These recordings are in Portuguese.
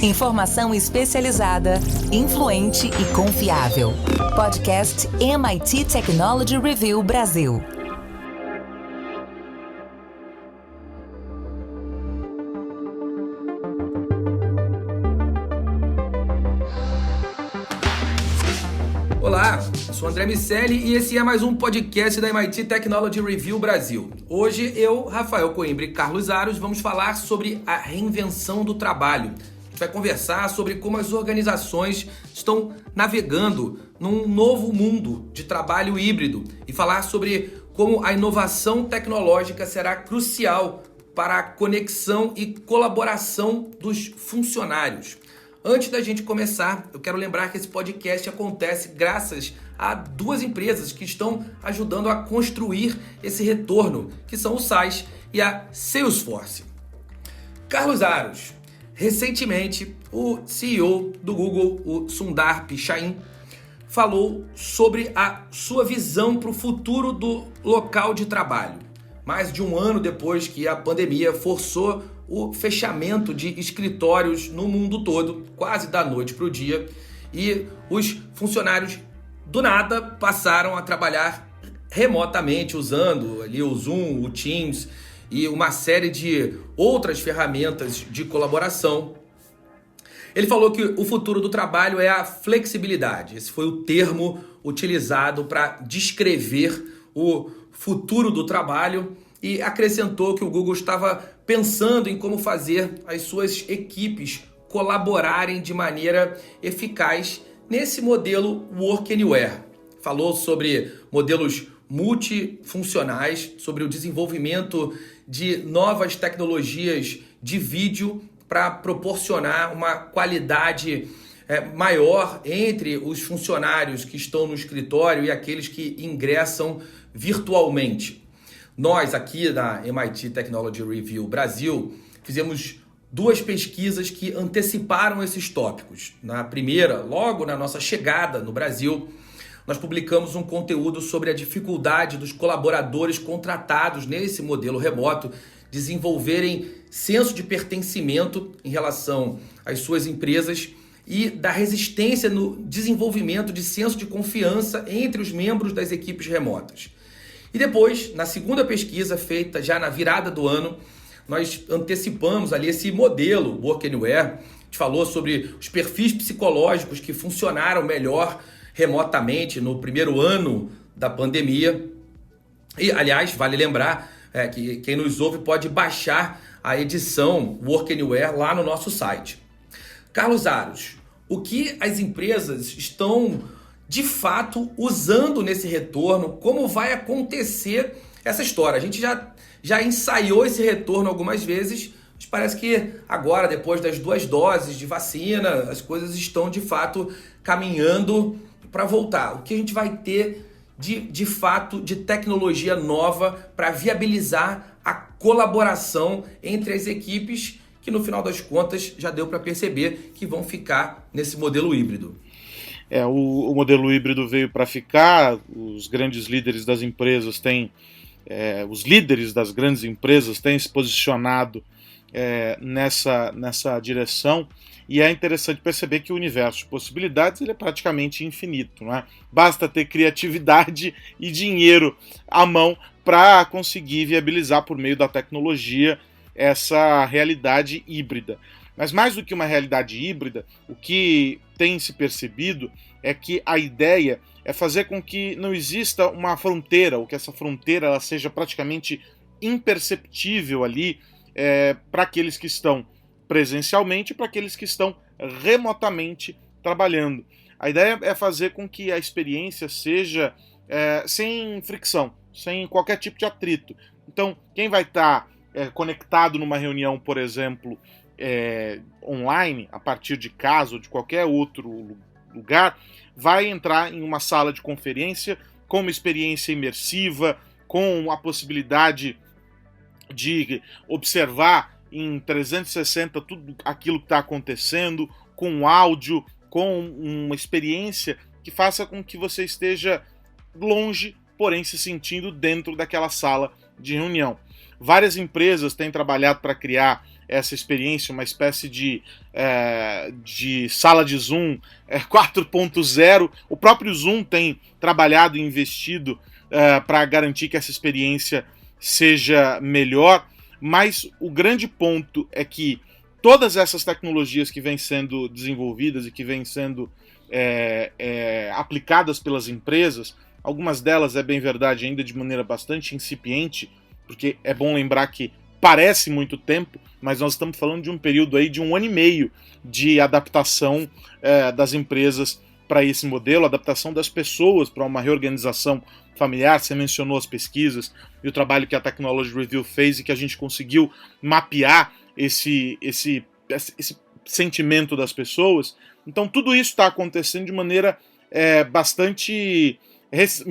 Informação especializada, influente e confiável. Podcast MIT Technology Review Brasil. Olá, eu sou André Miceli e esse é mais um podcast da MIT Technology Review Brasil. Hoje eu, Rafael Coimbra e Carlos Aros vamos falar sobre a reinvenção do trabalho. A gente vai conversar sobre como as organizações estão navegando num novo mundo de trabalho híbrido e falar sobre como a inovação tecnológica será crucial para a conexão e colaboração dos funcionários. Antes da gente começar, eu quero lembrar que esse podcast acontece graças a duas empresas que estão ajudando a construir esse retorno, que são o SaaS e a Salesforce. Carlos Aros, recentemente o CEO do Google, o Sundar Pichai, falou sobre a sua visão para o futuro do local de trabalho. Mais de um ano depois que a pandemia forçou o fechamento de escritórios no mundo todo, quase da noite para o dia, e os funcionários do nada passaram a trabalhar remotamente usando ali o Zoom, o Teams e uma série de outras ferramentas de colaboração. Ele falou que o futuro do trabalho é a flexibilidade. Esse foi o termo utilizado para descrever o futuro do trabalho e acrescentou que o Google estava pensando em como fazer as suas equipes colaborarem de maneira eficaz nesse modelo Work Anywhere. Falou sobre modelos multifuncionais, sobre o desenvolvimento de novas tecnologias de vídeo para proporcionar uma qualidade maior entre os funcionários que estão no escritório e aqueles que ingressam virtualmente. Nós aqui da MIT Technology Review Brasil fizemos duas pesquisas que anteciparam esses tópicos. Na primeira, logo na nossa chegada no Brasil, nós publicamos um conteúdo sobre a dificuldade dos colaboradores contratados nesse modelo remoto desenvolverem senso de pertencimento em relação às suas empresas e da resistência no desenvolvimento de senso de confiança entre os membros das equipes remotas. E depois, na segunda pesquisa feita já na virada do ano, nós antecipamos ali esse modelo Work Anywhere. A gente falou sobre os perfis psicológicos que funcionaram melhor remotamente no primeiro ano da pandemia. E, aliás, vale lembrar que quem nos ouve pode baixar a edição Work Anywhere lá no nosso site. Carlos Aros, o que as empresas estão de fato usando nesse retorno? Como vai acontecer essa história? A gente já ensaiou esse retorno algumas vezes, mas parece que agora, depois das 2 doses de vacina, as coisas estão de fato caminhando para voltar. O que a gente vai ter de fato de tecnologia nova para viabilizar a colaboração entre as equipes que no final das contas já deu para perceber que vão ficar nesse modelo híbrido? O modelo híbrido veio para ficar. Os grandes líderes das empresas os líderes das grandes empresas têm se posicionado nessa direção, e é interessante perceber que o universo de possibilidades ele é praticamente infinito, não é? Basta ter criatividade e dinheiro à mão para conseguir viabilizar por meio da tecnologia essa realidade híbrida. Mas mais do que uma realidade híbrida, o que tem se percebido é que a ideia é fazer com que não exista uma fronteira, ou que essa fronteira ela seja praticamente imperceptível ali para aqueles que estão presencialmente e para aqueles que estão remotamente trabalhando. A ideia é fazer com que a experiência seja sem fricção, sem qualquer tipo de atrito. Então, quem vai estar conectado numa reunião, por exemplo, online, a partir de casa ou de qualquer outro lugar, vai entrar em uma sala de conferência com uma experiência imersiva, com a possibilidade de observar em 360 tudo aquilo que está acontecendo, com áudio, com uma experiência que faça com que você esteja longe, porém se sentindo dentro daquela sala de reunião. Várias empresas têm trabalhado para criar essa experiência, uma espécie de sala de Zoom 4.0. O próprio Zoom tem trabalhado e investido para garantir que essa experiência seja melhor, mas o grande ponto é que todas essas tecnologias que vêm sendo desenvolvidas e que vêm sendo aplicadas pelas empresas, algumas delas, é bem verdade, ainda de maneira bastante incipiente, porque é bom lembrar que parece muito tempo, mas nós estamos falando de um período aí de 1 ano e meio de adaptação das empresas para esse modelo, adaptação das pessoas para uma reorganização familiar. Você mencionou as pesquisas e o trabalho que a Technology Review fez e que a gente conseguiu mapear esse sentimento das pessoas. Então tudo isso está acontecendo de maneira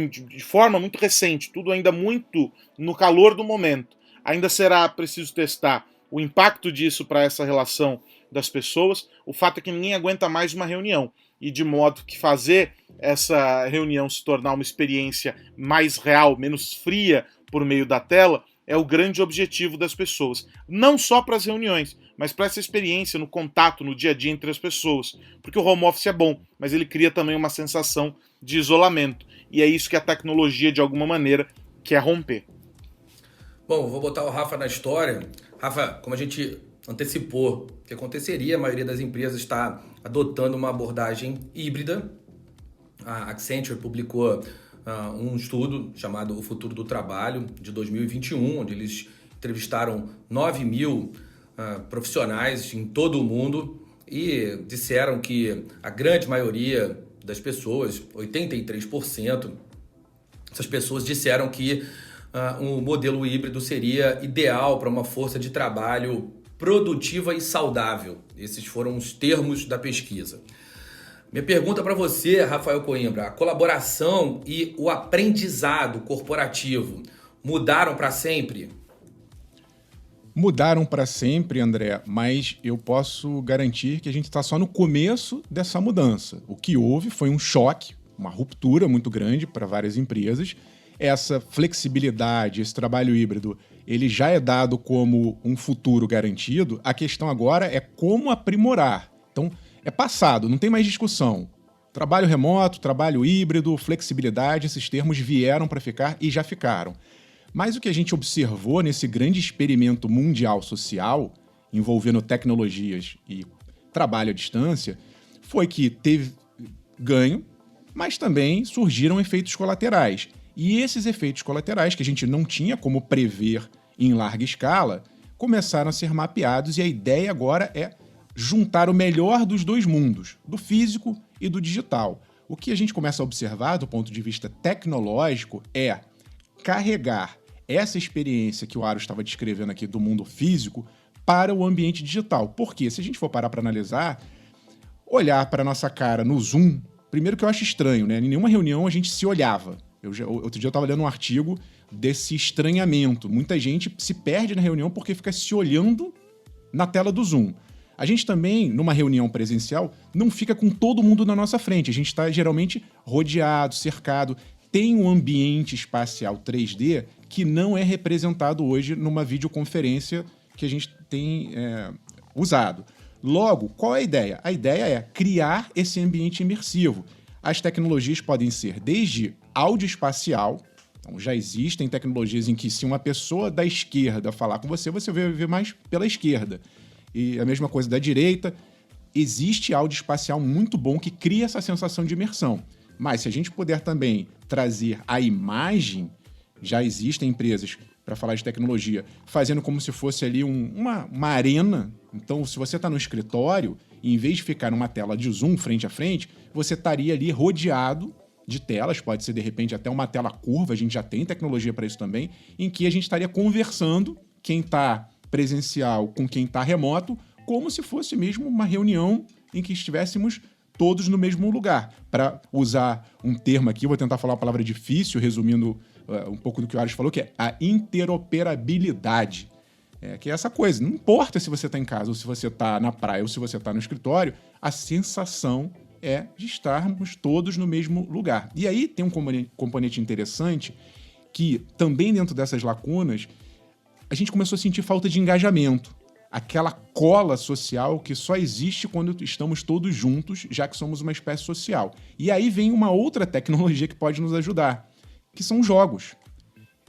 de forma muito recente, tudo ainda muito no calor do momento. Ainda será preciso testar o impacto disso para essa relação das pessoas. O fato é que ninguém aguenta mais uma reunião, e de modo que fazer essa reunião se tornar uma experiência mais real, menos fria por meio da tela, é o grande objetivo das pessoas. Não só para as reuniões, mas para essa experiência no contato, no dia a dia entre as pessoas. Porque o home office é bom, mas ele cria também uma sensação de isolamento. E é isso que a tecnologia, de alguma maneira, quer romper. Bom, vou botar o Rafa na história. Rafa, como a gente antecipou que aconteceria, a maioria das empresas está adotando uma abordagem híbrida. A Accenture publicou um estudo chamado O Futuro do Trabalho, de 2021, onde eles entrevistaram 9 mil profissionais em todo o mundo e disseram que a grande maioria das pessoas, 83%, essas pessoas disseram que um modelo híbrido seria ideal para uma força de trabalho produtiva e saudável. Esses foram os termos da pesquisa. Minha pergunta para você, Rafael Coimbra: a colaboração e o aprendizado corporativo mudaram para sempre? Mudaram para sempre, André, mas eu posso garantir que a gente está só no começo dessa mudança. O que houve foi um choque, uma ruptura muito grande para várias empresas. Essa flexibilidade, esse trabalho híbrido, ele já é dado como um futuro garantido. A questão agora é como aprimorar. Então, é passado, não tem mais discussão. Trabalho remoto, trabalho híbrido, flexibilidade, esses termos vieram para ficar e já ficaram. Mas o que a gente observou nesse grande experimento mundial social, envolvendo tecnologias e trabalho à distância, foi que teve ganho, mas também surgiram efeitos colaterais. E esses efeitos colaterais, que a gente não tinha como prever em larga escala, começaram a ser mapeados, e a ideia agora é juntar o melhor dos dois mundos, do físico e do digital. O que a gente começa a observar do ponto de vista tecnológico é carregar essa experiência que o Aro estava descrevendo aqui do mundo físico para o ambiente digital. Porque se a gente for parar para analisar, olhar para a nossa cara no Zoom, primeiro que eu acho estranho, né? Em nenhuma reunião a gente se olhava. Outro dia eu estava lendo um artigo desse estranhamento. Muita gente se perde na reunião porque fica se olhando na tela do Zoom. A gente também, numa reunião presencial, não fica com todo mundo na nossa frente. A gente está geralmente rodeado, cercado. Tem um ambiente espacial 3D que não é representado hoje numa videoconferência que a gente tem usado. Logo, qual é a ideia? A ideia é criar esse ambiente imersivo. As tecnologias podem ser desde áudio espacial. Então, já existem tecnologias em que, se uma pessoa da esquerda falar com você, você vai ver mais pela esquerda. E a mesma coisa da direita. Existe áudio espacial muito bom que cria essa sensação de imersão. Mas se a gente puder também trazer a imagem, já existem empresas, para falar de tecnologia, fazendo como se fosse ali uma arena. Então, se você está no escritório, em vez de ficar numa tela de Zoom frente a frente, você estaria ali rodeado de telas, pode ser de repente até uma tela curva, a gente já tem tecnologia para isso também, em que a gente estaria conversando, quem está presencial com quem está remoto, como se fosse mesmo uma reunião em que estivéssemos todos no mesmo lugar. Para usar um termo aqui, vou tentar falar uma palavra difícil, resumindo um pouco do que o Ares falou, que é a interoperabilidade. Que é essa coisa, não importa se você está em casa, ou se você está na praia, ou se você está no escritório, a sensação é de estarmos todos no mesmo lugar. E aí tem um componente interessante que, também dentro dessas lacunas, a gente começou a sentir falta de engajamento. aquela cola social que só existe quando estamos todos juntos, já que somos uma espécie social. E aí vem uma outra tecnologia que pode nos ajudar, que são jogos.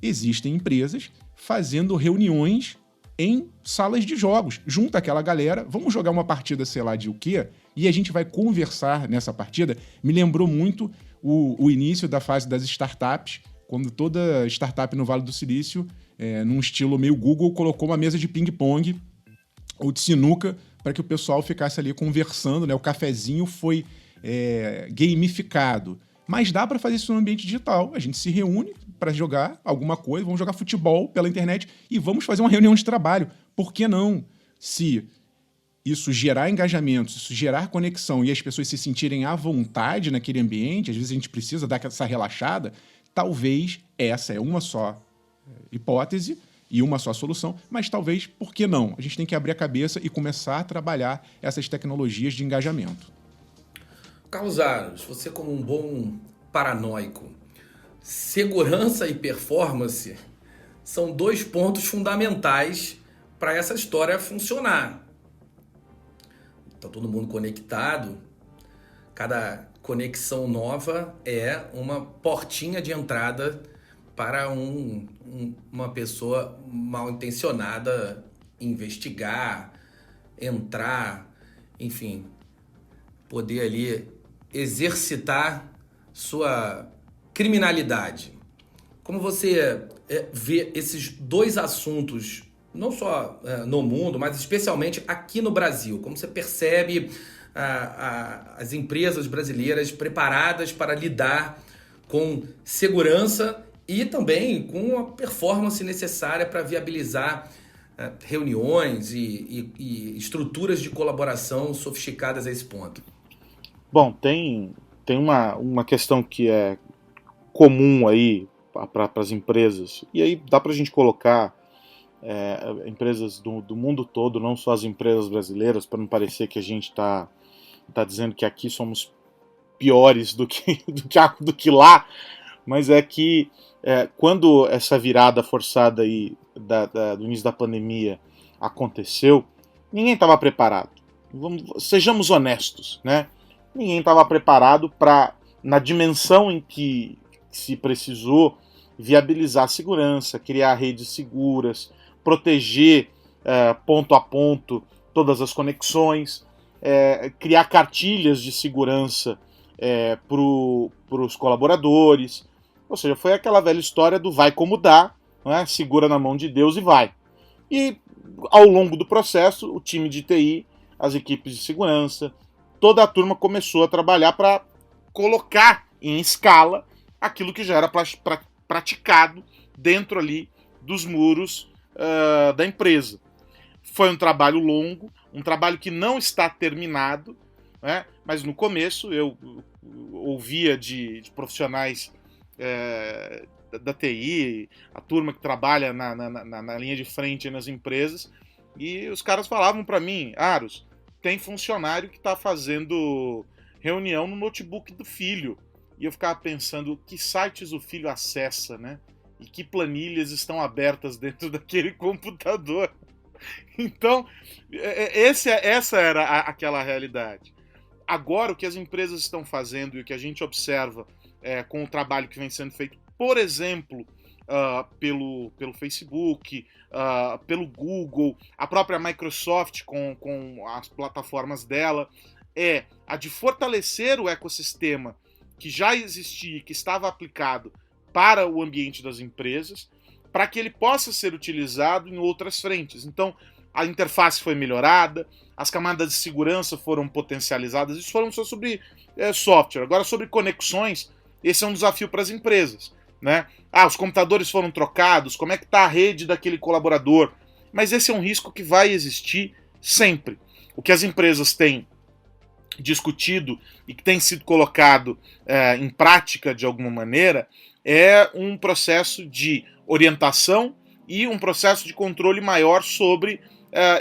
Existem empresas fazendo reuniões em salas de jogos. Junta aquela galera, vamos jogar uma partida, sei lá, de o quê? E a gente vai conversar nessa partida. Me lembrou muito o início da fase das startups, quando toda startup no Vale do Silício, num estilo meio Google, colocou uma mesa de ping-pong ou de sinuca para que o pessoal ficasse ali conversando, né? O cafezinho foi gamificado. Mas dá para fazer isso no ambiente digital. A gente se reúne para jogar alguma coisa, vamos jogar futebol pela internet e vamos fazer uma reunião de trabalho. Por que não? Se isso gerar engajamento, se isso gerar conexão e as pessoas se sentirem à vontade naquele ambiente, às vezes a gente precisa dar essa relaxada, talvez essa é uma só hipótese e uma só solução, mas talvez, por que não? A gente tem que abrir a cabeça e começar a trabalhar essas tecnologias de engajamento. Carlos Aros, você como um bom paranoico, segurança e performance são 2 pontos fundamentais para essa história funcionar. Está todo mundo conectado, cada conexão nova é uma portinha de entrada para uma pessoa mal intencionada investigar, entrar, enfim, poder ali exercitar sua criminalidade. Como você vê esses 2 assuntos, não só no mundo, mas especialmente aqui no Brasil? Como você percebe as empresas brasileiras preparadas para lidar com segurança e também com a performance necessária para viabilizar reuniões e estruturas de colaboração sofisticadas a esse ponto? Bom, tem uma questão que é comum aí para as empresas, e aí dá para a gente colocar empresas do mundo todo, não só as empresas brasileiras, para não parecer que a gente está dizendo que aqui somos piores do que lá, mas é que quando essa virada forçada aí do início da pandemia aconteceu, ninguém estava preparado. Sejamos honestos, né? Ninguém estava preparado para, na dimensão em que se precisou viabilizar a segurança, criar redes seguras, proteger ponto a ponto todas as conexões, criar cartilhas de segurança para os colaboradores. Ou seja, foi aquela velha história do vai como dá, né? Segura na mão de Deus e vai. E ao longo do processo, o time de TI, as equipes de segurança, toda a turma começou a trabalhar para colocar em escala aquilo que já era praticado dentro ali dos muros da empresa. Foi um trabalho longo, um trabalho que não está terminado, né? Mas no começo eu ouvia de profissionais da TI, a turma que trabalha na linha de frente nas empresas, e os caras falavam para mim: Aros, tem funcionário que está fazendo reunião no notebook do filho. E eu ficava pensando que sites o filho acessa, né? E que planilhas estão abertas dentro daquele computador. Então, essa era aquela realidade. Agora, o que as empresas estão fazendo e o que a gente observa com o trabalho que vem sendo feito, por exemplo, pelo Facebook, pelo Google, a própria Microsoft com as plataformas dela, é a de fortalecer o ecossistema que já existia, que estava aplicado para o ambiente das empresas, para que ele possa ser utilizado em outras frentes. Então, a interface foi melhorada, as camadas de segurança foram potencializadas. Isso foram só sobre software. Agora, sobre conexões, esse é um desafio para as empresas, né? Os computadores foram trocados, como é que está a rede daquele colaborador? Mas esse é um risco que vai existir sempre. O que as empresas têm discutido e que tem sido colocado em prática de alguma maneira é um processo de orientação e um processo de controle maior sobre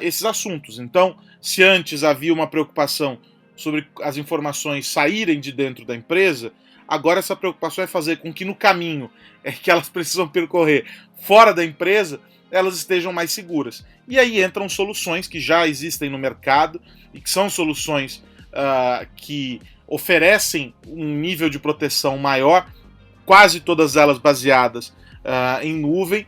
esses assuntos. Então, se antes havia uma preocupação sobre as informações saírem de dentro da empresa, agora essa preocupação é fazer com que no caminho que elas precisam percorrer fora da empresa, elas estejam mais seguras. E aí entram soluções que já existem no mercado e que são soluções que oferecem um nível de proteção maior, quase todas elas baseadas em nuvem,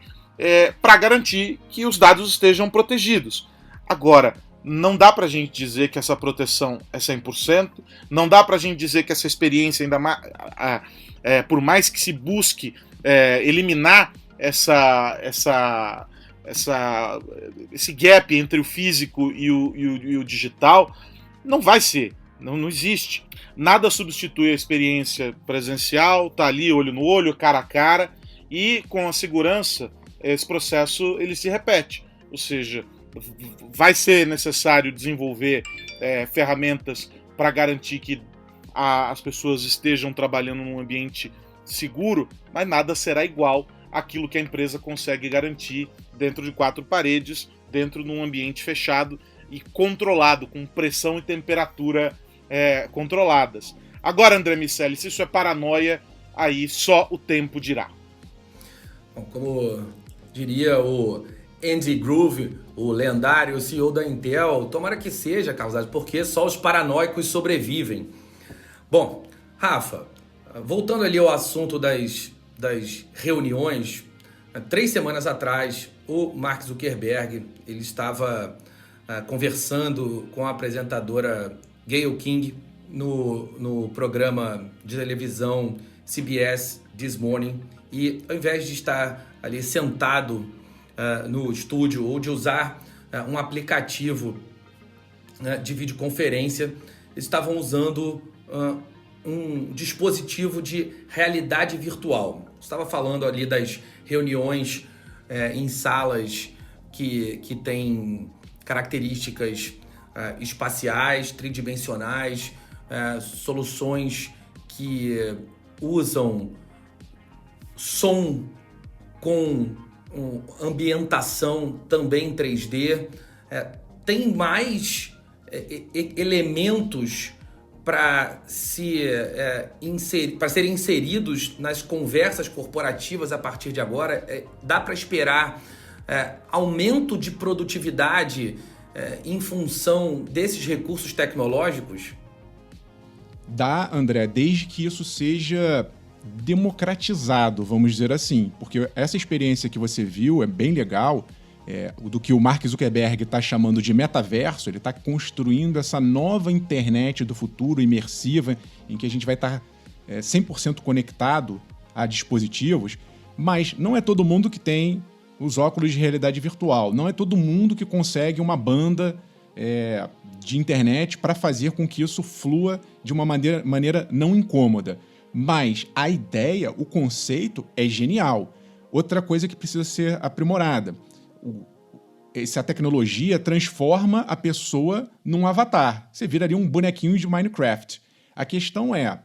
para garantir que os dados estejam protegidos. Agora, não dá para a gente dizer que essa proteção é 100%, não dá para a gente dizer que essa experiência, ainda mais, por mais que se busque eliminar esse gap entre o físico e o digital, não vai ser, não existe. Nada substitui a experiência presencial, tá ali olho no olho, cara a cara, e com a segurança esse processo ele se repete. Ou seja, vai ser necessário desenvolver ferramentas para garantir que as pessoas estejam trabalhando num ambiente seguro, mas nada será igual àquilo que a empresa consegue garantir dentro de 4 paredes, dentro de um ambiente fechado e controlado, com pressão e temperatura controladas. Agora, André Miceli, se isso é paranoia, aí só o tempo dirá. Bom, como diria o Andy Grove, o lendário CEO da Intel, tomara que seja, Carlos, porque só os paranoicos sobrevivem. Bom, Rafa, voltando ali ao assunto das reuniões, 3 semanas atrás, o Mark Zuckerberg ele estava conversando com a apresentadora Gayle King no programa de televisão CBS This Morning, e ao invés de estar ali sentado no estúdio ou de usar um aplicativo de videoconferência, eles estavam usando um dispositivo de realidade virtual. Estava falando ali das reuniões em salas que têm características espaciais, tridimensionais, soluções que usam som com ambientação também em 3D, tem mais elementos para serem inseridos nas conversas corporativas a partir de agora. Dá para esperar aumento de produtividade em função desses recursos tecnológicos? Dá, André, desde que isso seja democratizado, vamos dizer assim. Porque essa experiência que você viu é bem legal, do que o Mark Zuckerberg está chamando de metaverso. Ele está construindo essa nova internet do futuro, imersiva, em que a gente vai estar 100% conectado a dispositivos, mas não é todo mundo que tem os óculos de realidade virtual, não é todo mundo que consegue uma banda de internet para fazer com que isso flua de uma maneira não incômoda. Mas a ideia, o conceito é genial. Outra coisa que precisa ser aprimorada. Essa tecnologia transforma a pessoa num avatar. Você viraria um bonequinho de Minecraft. A questão é,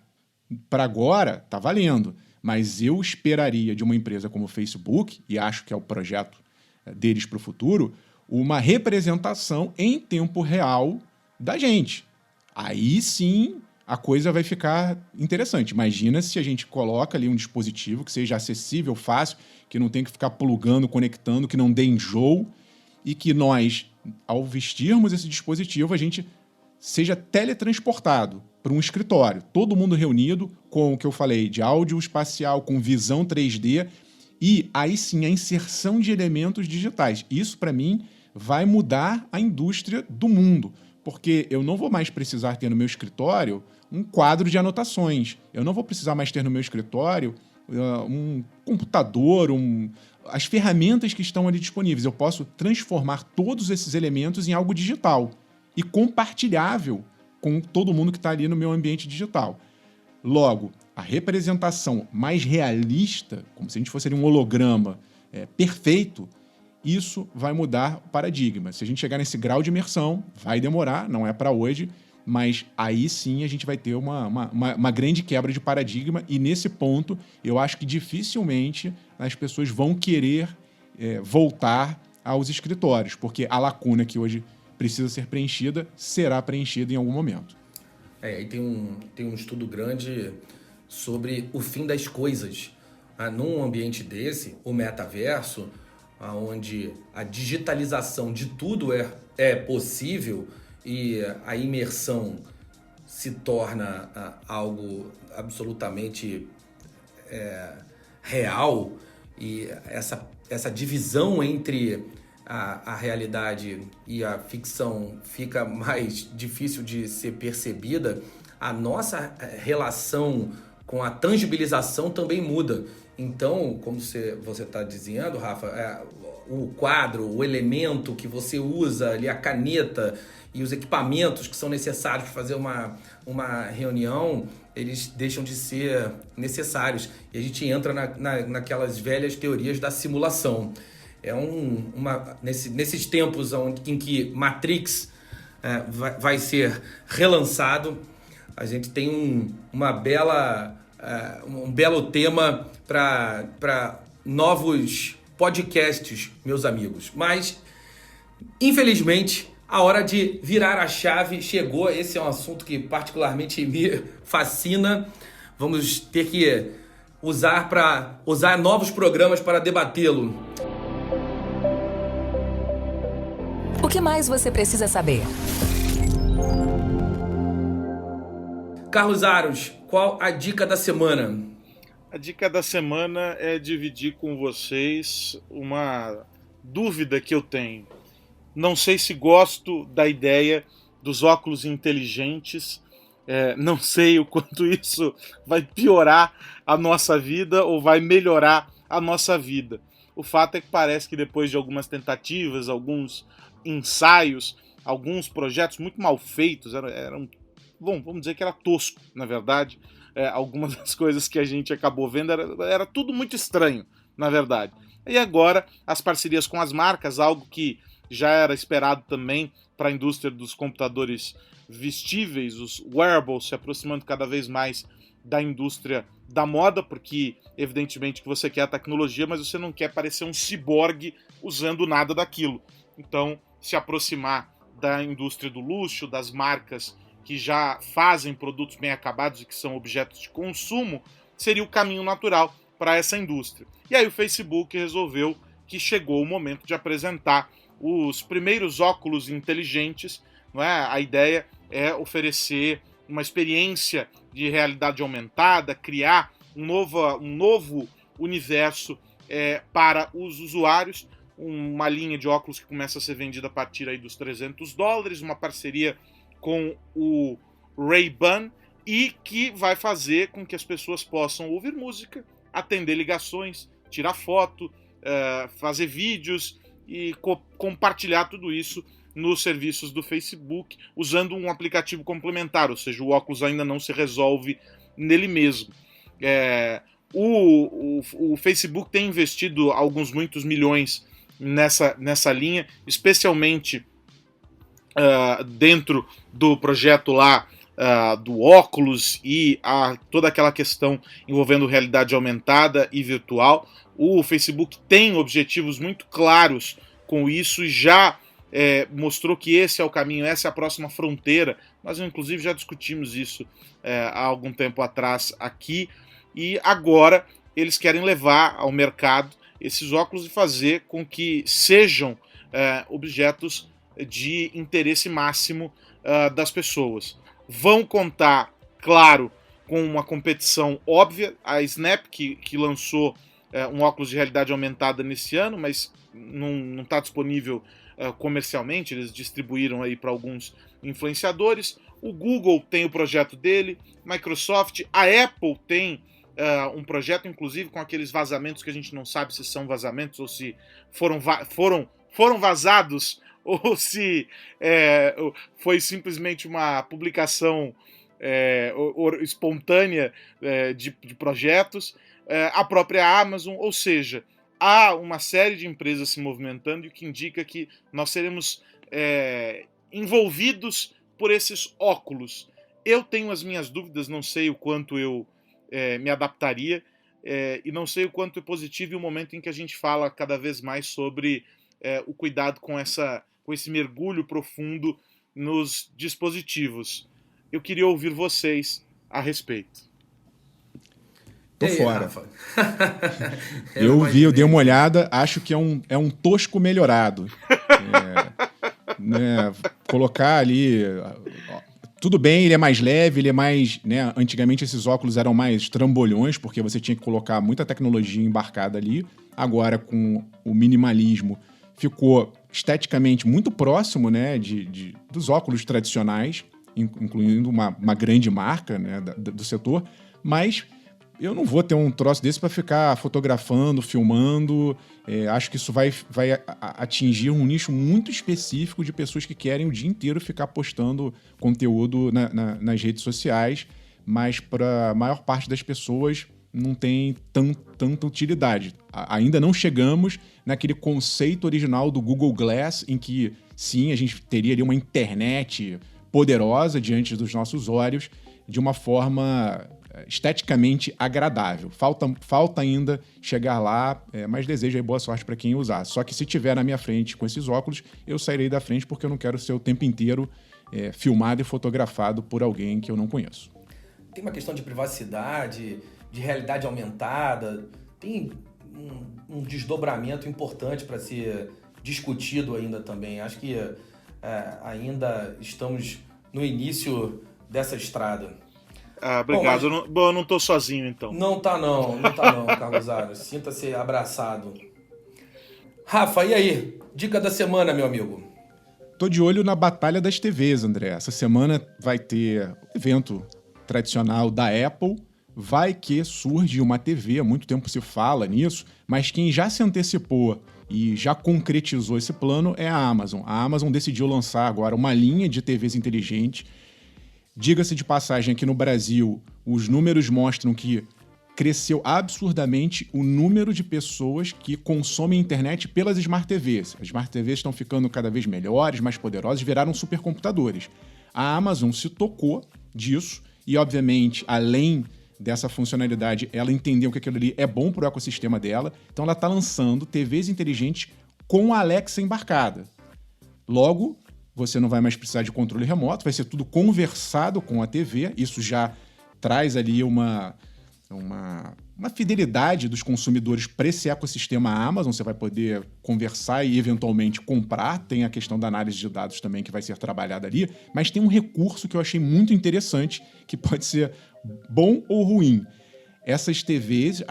para agora, tá valendo, mas eu esperaria de uma empresa como o Facebook, e acho que é o projeto deles para o futuro, uma representação em tempo real da gente. Aí sim a coisa vai ficar interessante. Imagina se a gente coloca ali um dispositivo que seja acessível, fácil, que não tem que ficar plugando, conectando, que não dê enjoo, e que nós, ao vestirmos esse dispositivo, a gente seja teletransportado para um escritório. Todo mundo reunido com o que eu falei de áudio espacial, com visão 3D, e aí sim a inserção de elementos digitais. Isso, para mim, vai mudar a indústria do mundo, porque eu não vou mais precisar ter no meu escritório um quadro de anotações. Eu não vou precisar mais ter no meu escritório um computador, as ferramentas que estão ali disponíveis. Eu posso transformar todos esses elementos em algo digital e compartilhável com todo mundo que está ali no meu ambiente digital. Logo, a representação mais realista, como se a gente fosse ali um holograma perfeito, isso vai mudar o paradigma. Se a gente chegar nesse grau de imersão, vai demorar, não é para hoje, mas aí sim a gente vai ter uma grande quebra de paradigma, e nesse ponto eu acho que dificilmente as pessoas vão querer voltar aos escritórios, porque a lacuna que hoje precisa ser preenchida será preenchida em algum momento. Aí tem um estudo grande sobre o fim das coisas. Num ambiente desse, o metaverso, onde a digitalização de tudo é possível e a imersão se torna algo absolutamente real, e essa divisão entre a realidade e a ficção fica mais difícil de ser percebida, a nossa relação com a tangibilização também muda. Então, como você está dizendo, Rafa, o quadro, o elemento que você usa ali, a caneta e os equipamentos que são necessários para fazer uma reunião, eles deixam de ser necessários. E a gente entra naquelas velhas teorias da simulação. Nesses tempos em que Matrix vai ser relançado, a gente tem um belo tema para novos podcasts, meus amigos. Mas, infelizmente, a hora de virar a chave chegou. Esse é um assunto que particularmente me fascina. Vamos ter que usar novos programas para debatê-lo. O que mais você precisa saber? Carlos Aros, qual a dica da semana? A dica da semana é dividir com vocês uma dúvida que eu tenho. Não sei se gosto da ideia dos óculos inteligentes, não sei o quanto isso vai piorar a nossa vida ou vai melhorar a nossa vida. O fato é que parece que depois de algumas tentativas, alguns ensaios, alguns projetos muito mal feitos, vamos dizer que era tosco, na verdade. Algumas das coisas que a gente acabou vendo era tudo muito estranho, na verdade. E agora, as parcerias com as marcas, algo que já era esperado também para a indústria dos computadores vestíveis, os wearables, se aproximando cada vez mais da indústria da moda, porque evidentemente que você quer a tecnologia, mas você não quer parecer um ciborgue usando nada daquilo. Então, se aproximar da indústria do luxo, das marcas que já fazem produtos bem acabados e que são objetos de consumo, seria o caminho natural para essa indústria. E aí o Facebook resolveu que chegou o momento de apresentar os primeiros óculos inteligentes, não é? A ideia é oferecer uma experiência de realidade aumentada, criar um novo universo para os usuários, uma linha de óculos que começa a ser vendida a partir aí dos $300, uma parceria com o Ray-Ban e que vai fazer com que as pessoas possam ouvir música, atender ligações, tirar foto, fazer vídeos e compartilhar tudo isso nos serviços do Facebook usando um aplicativo complementar, ou seja, o óculos ainda não se resolve nele mesmo. O Facebook tem investido muitos milhões nessa linha, especialmente dentro do projeto lá do óculos e toda aquela questão envolvendo realidade aumentada e virtual. O Facebook tem objetivos muito claros com isso e já mostrou que esse é o caminho, essa é a próxima fronteira. Nós, inclusive, já discutimos isso há algum tempo atrás aqui, e agora eles querem levar ao mercado esses óculos e fazer com que sejam objetos de interesse máximo das pessoas. Vão contar, claro, com uma competição óbvia. A Snap, que lançou um óculos de realidade aumentada nesse ano, mas não está disponível comercialmente, eles distribuíram aí para alguns influenciadores. O Google tem o projeto dele, Microsoft, a Apple tem um projeto, inclusive, com aqueles vazamentos que a gente não sabe se são vazamentos ou se foram vazados ou se foi simplesmente uma publicação espontânea de projetos. A própria Amazon, ou seja, há uma série de empresas se movimentando, o que indica que nós seremos envolvidos por esses óculos. Eu tenho as minhas dúvidas, não sei o quanto eu me adaptaria, e não sei o quanto é positivo o momento em que a gente fala cada vez mais sobre o cuidado com esse mergulho profundo nos dispositivos. Eu queria ouvir vocês a respeito. Tô aí, fora. Rafa? Eu dei uma olhada, acho que é um tosco melhorado. Né, colocar ali... Tudo bem, ele é mais leve, ele é mais... Né, antigamente esses óculos eram mais trambolhões, porque você tinha que colocar muita tecnologia embarcada ali. Agora, com o minimalismo, ficou esteticamente muito próximo, né, dos óculos tradicionais, incluindo uma grande marca, né, do setor, mas eu não vou ter um troço desse para ficar fotografando, filmando. Acho que isso vai atingir um nicho muito específico de pessoas que querem o dia inteiro ficar postando conteúdo nas redes sociais, mas para a maior parte das pessoas não tem tanta utilidade. Ainda não chegamos naquele conceito original do Google Glass, em que, sim, a gente teria ali uma internet poderosa diante dos nossos olhos, de uma forma esteticamente agradável. Falta ainda chegar lá, mas desejo aí boa sorte para quem usar. Só que se tiver na minha frente com esses óculos, eu sairei da frente porque eu não quero ser o tempo inteiro filmado e fotografado por alguém que eu não conheço. Tem uma questão de privacidade, de realidade aumentada, tem um desdobramento importante para ser discutido ainda também. Acho que ainda estamos no início dessa estrada. Obrigado. Bom, eu não tô sozinho, então. Não tá não, Carlos Aros. Sinta-se abraçado. Rafa, e aí? Dica da semana, meu amigo. Tô de olho na Batalha das TVs, André. Essa semana vai ter evento tradicional da Apple. Vai que surge uma TV, há muito tempo se fala nisso, mas quem já se antecipou e já concretizou esse plano é a Amazon. A Amazon decidiu lançar agora uma linha de TVs inteligentes. Diga-se de passagem, aqui no Brasil, os números mostram que cresceu absurdamente o número de pessoas que consomem internet pelas Smart TVs. As Smart TVs estão ficando cada vez melhores, mais poderosas, viraram supercomputadores. A Amazon se tocou disso e, obviamente, além dessa funcionalidade, ela entendeu que aquilo ali é bom para o ecossistema dela, então ela está lançando TVs inteligentes com a Alexa embarcada. Logo, você não vai mais precisar de controle remoto, vai ser tudo conversado com a TV, isso já traz ali uma fidelidade dos consumidores para esse ecossistema Amazon, você vai poder conversar e eventualmente comprar, tem a questão da análise de dados também que vai ser trabalhada ali, mas tem um recurso que eu achei muito interessante, que pode ser bom ou ruim. Essas TVs,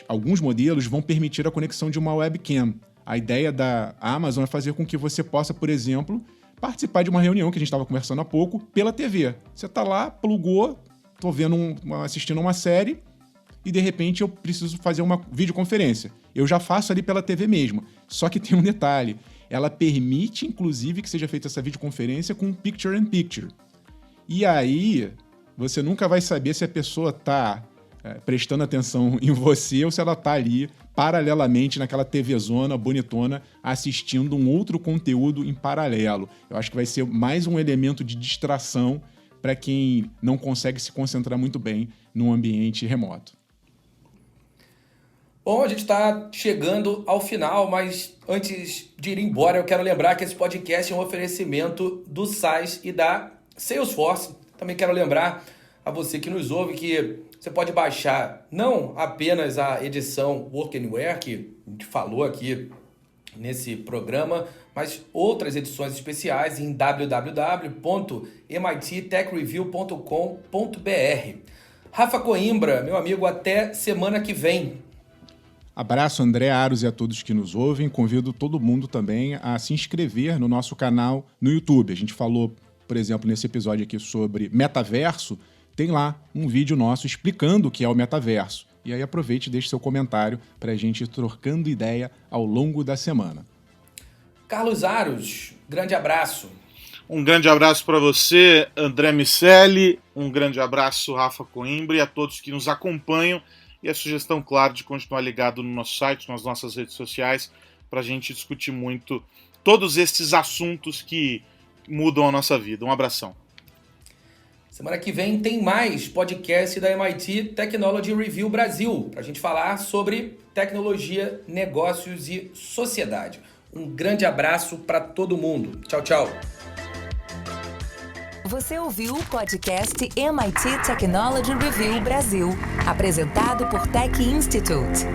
alguns modelos vão permitir a conexão de uma webcam. A ideia da Amazon é fazer com que você possa, por exemplo, participar de uma reunião que a gente estava conversando há pouco pela TV. Você está lá, plugou, estou assistindo uma série e de repente eu preciso fazer uma videoconferência. Eu já faço ali pela TV mesmo. Só que tem um detalhe. Ela permite, inclusive, que seja feita essa videoconferência com picture-in-picture. E aí, você nunca vai saber se a pessoa está prestando atenção em você ou se ela está ali paralelamente naquela TVzona bonitona assistindo um outro conteúdo em paralelo. Eu acho que vai ser mais um elemento de distração para quem não consegue se concentrar muito bem num ambiente remoto. Bom, a gente está chegando ao final, mas antes de ir embora, eu quero lembrar que esse podcast é um oferecimento do SaaS e da Salesforce. Também quero lembrar a você que nos ouve que você pode baixar não apenas a edição Work Anywhere, que a gente falou aqui nesse programa, mas outras edições especiais em www.mittechreview.com.br. Rafa Coimbra, meu amigo, até semana que vem. Abraço, André Aros, e a todos que nos ouvem. Convido todo mundo também a se inscrever no nosso canal no YouTube. A gente falou, por exemplo, nesse episódio aqui sobre metaverso. Tem lá um vídeo nosso explicando o que é o metaverso. E aí aproveite e deixe seu comentário para a gente ir trocando ideia ao longo da semana. Carlos Aros, grande abraço. Um grande abraço para você, André Miceli. Um grande abraço, Rafa Coimbra, e a todos que nos acompanham. E a sugestão, claro, de continuar ligado no nosso site, nas nossas redes sociais, para a gente discutir muito todos estes assuntos que mudam a nossa vida. Um abração. Semana que vem tem mais podcast da MIT Technology Review Brasil, para a gente falar sobre tecnologia, negócios e sociedade. Um grande abraço para todo mundo. Tchau, tchau. Você ouviu o podcast MIT Technology Review Brasil, apresentado por Tech Institute.